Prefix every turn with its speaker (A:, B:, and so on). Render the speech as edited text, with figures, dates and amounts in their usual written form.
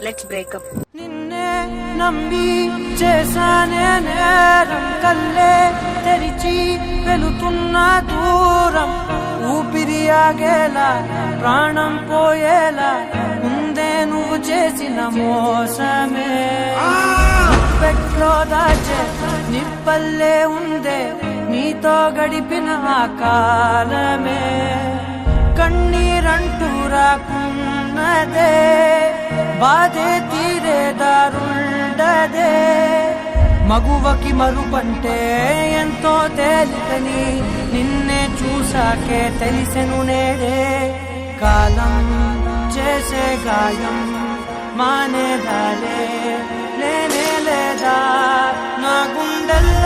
A: Let's breakup.
B: నిన్నే నమ్మి చేశానే నేరం, కల్లే తెరిచి వెళుతున్న దూరం, ఊపిరి ఆగేలా ప్రాణం పోయేలా ఉందే నువ్వు చేసిన మోసమే. పెట్లో దాచే నిప్పల్లే ఉందే నీతో గడిపిన ఆ కాలమే. కన్నీరంటూ రాకున్నదే బాధే తీరే దారుండదే. మగువకి మరుపంటే ఎంతో తేలికని నిన్నే చూసాకే తెలిసెను నేడే. కాలం చేసే గాయం మానేదాలే లేనే లేదా నా గుండెల్లో